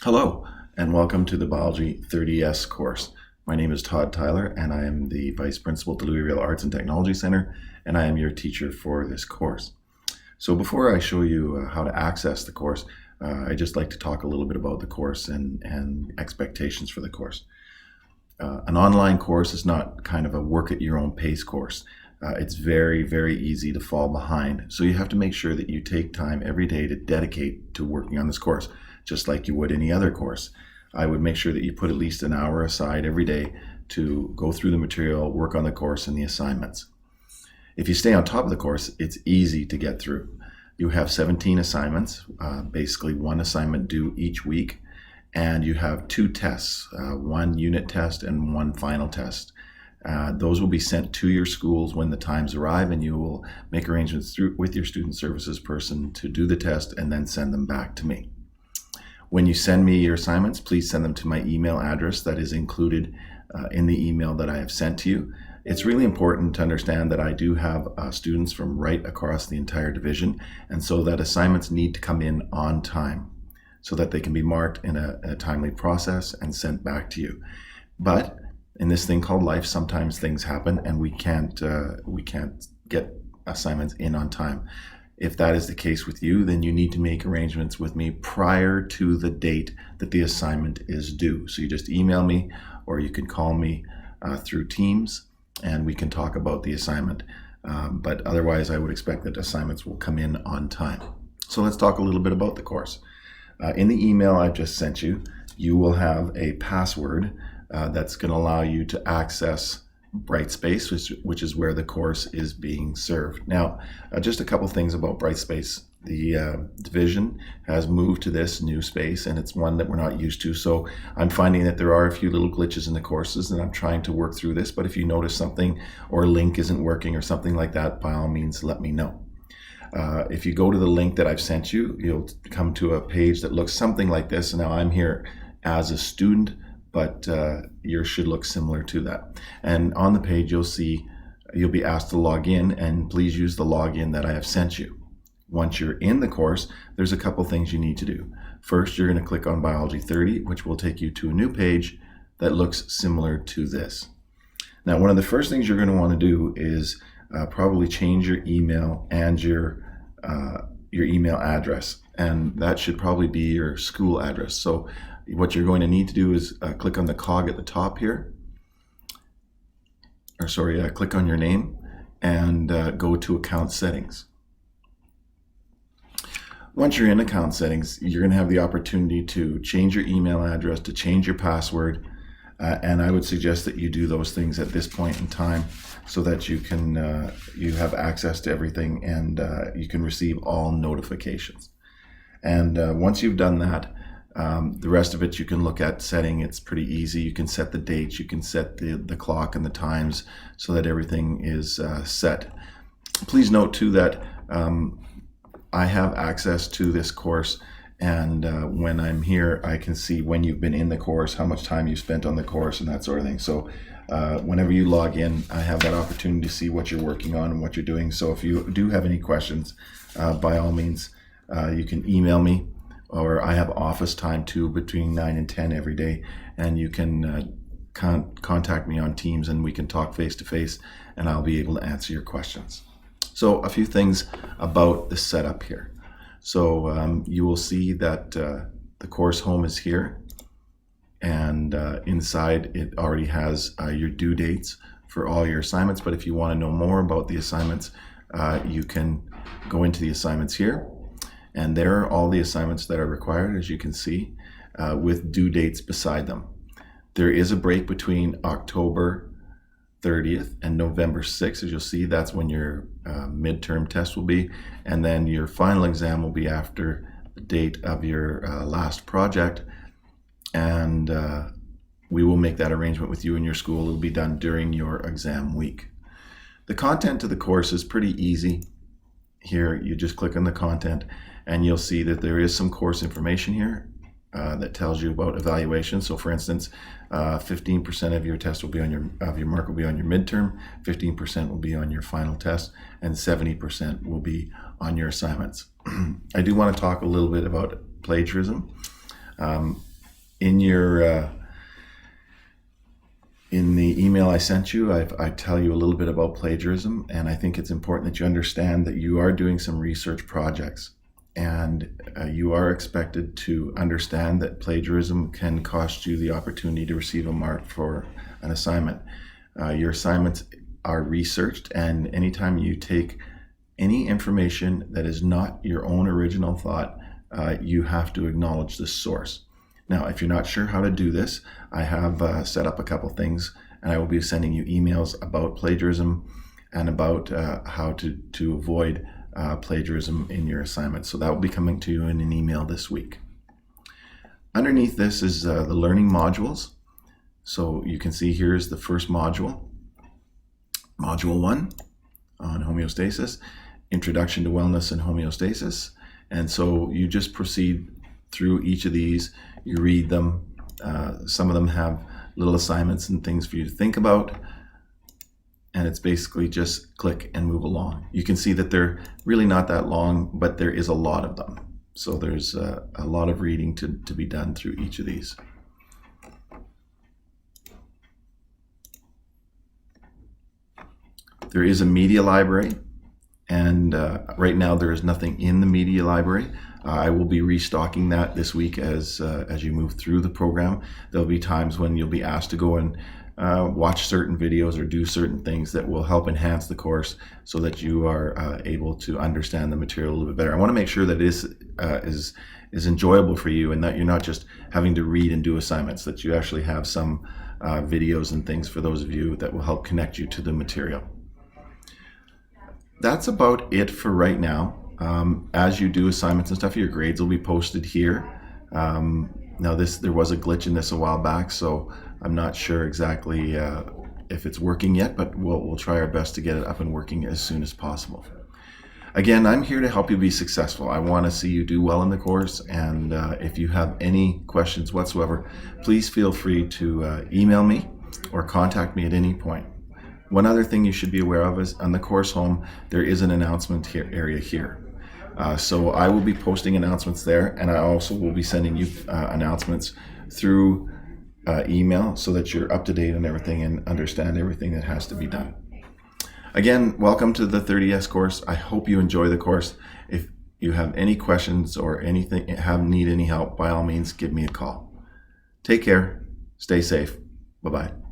Hello, and welcome to the Biology 30S course. My name is Todd Tyler, and I am the Vice Principal at the Louisville Arts and Technology Center, and I am your teacher for this course. So before I show you how to access the course, I'd just like to talk a little bit about the course and expectations for the course. An online course is not kind of a work at your own pace course. It's very, very easy to fall behind. So you have to make sure that you take time every day to dedicate to working on this course, just like you would any other course. I would make sure that you put at least an hour aside every day to go through the material, work on the course and the assignments. If you stay on top of the course, it's easy to get through. You have 17 assignments, basically one assignment due each week, and you have two tests, one unit test and one final test. Those will be sent to your schools when the times arrive, and you will make arrangements with your student services person to do the test and then send them back to me. When you send me your assignments, please send them to my email address that is included in the email that I have sent to you. It's really important to understand that I do have students from right across the entire division, and so that assignments need to come in on time so that they can be marked in a timely process and sent back to you. But in this thing called life, sometimes things happen and we can't get assignments in on time. If that is the case with you, then you need to make arrangements with me prior to the date that the assignment is due. So you just email me, or you can call me through Teams, and we can talk about the assignment. But otherwise, I would expect that assignments will come in on time. So let's talk a little bit about the course. In the email I've just sent you, you will have a password that's going to allow you to access Brightspace, which is where the course is being served. Now, just a couple things about Brightspace. The division has moved to this new space, and it's one that we're not used to. So I'm finding that there are a few little glitches in the courses, and I'm trying to work through this. But if you notice something or a link isn't working or something like that, by all means, let me know. If you go to the link that I've sent you, you'll come to a page that looks something like this. Now, I'm here as a student, but yours should look similar to that. And on the page, you'll be asked to log in, and please use the login that I have sent you. Once you're in the course, there's a couple things you need to do. First, you're going to click on Biology 30, which will take you to a new page that looks similar to this. Now, one of the first things you're going to want to do is probably change your email and your email address, and that should probably be your school address. So what you're going to need to do is click on the cog at the top here, click on your name and go to account settings. Once you're in account settings, you're going to have the opportunity to change your email address, to change your password, and I would suggest that you do those things at this point in time so that you have access to everything and you can receive all notifications. And once you've done that, the rest of it you can look at setting. It's pretty easy. You can set the dates, you can set the clock and the times so that everything is set. Please note too that I have access to this course, and when I'm here I can see when you've been in the course, how much time you spent on the course and that sort of thing. So whenever you log in, I have that opportunity to see what you're working on and what you're doing. So if you do have any questions, by all means, you can email me, or I have office time too between 9 and 10 every day, and you can contact me on Teams and we can talk face to face and I'll be able to answer your questions. So a few things about the setup here. So you will see that the course home is here, and inside it already has your due dates for all your assignments. But if you want to know more about the assignments, you can go into the assignments here. And there are all the assignments that are required, as you can see, with due dates beside them. There is a break between October 30th and November 6th. As you'll see, that's when your midterm test will be. And then your final exam will be after the date of your last project. And we will make that arrangement with you and your school. It'll be done during your exam week. The content of the course is pretty easy. Here, you just click on the content, and you'll see that there is some course information here that tells you about evaluation. So for instance, 15% of your test will be on your mark will be on your midterm, 15% will be on your final test, and 70% will be on your assignments. I do want to talk a little bit about plagiarism. In your in the email I sent you, I tell you a little bit about plagiarism, and I think it's important that you understand that you are doing some research projects, and you are expected to understand that plagiarism can cost you the opportunity to receive a mark for an assignment. Your assignments are researched, and anytime you take any information that is not your own original thought, you have to acknowledge the source. Now, if you're not sure how to do this, I have set up a couple things, and I will be sending you emails about plagiarism and about how to avoid plagiarism in your assignments. So that will be coming to you in an email this week. Underneath this is the learning modules. So you can see here is the first module, Module 1 on homeostasis, Introduction to Wellness and Homeostasis. And so you just proceed through each of these, you read them. Some of them have little assignments and things for you to think about, and it's basically just click and move along. You can see that they're really not that long, but there is a lot of them. So there's a lot of reading to be done through each of these. There is a media library, and right now there is nothing in the media library. I will be restocking that this week as you move through the program. There'll be times when you'll be asked to go and watch certain videos or do certain things that will help enhance the course so that you are able to understand the material a little bit better. I want to make sure that it is enjoyable for you, and that you're not just having to read and do assignments, that you actually have some videos and things for those of you that will help connect you to the material. That's about it for right now. As you do assignments and stuff, your grades will be posted here. Now there was a glitch in this a while back, so I'm not sure exactly if it's working yet, but we'll try our best to get it up and working as soon as possible. Again, I'm here to help you be successful. I want to see you do well in the course, and if you have any questions whatsoever, please feel free to email me or contact me at any point. One other thing you should be aware of is on the course home, there is an announcement area here. So I will be posting announcements there, and I also will be sending you announcements through email so that you're up to date on everything and understand everything that has to be done. Again, welcome to the 30S course. I hope you enjoy the course. If you have any questions or anything, need any help, by all means, give me a call. Take care. Stay safe. Bye-bye.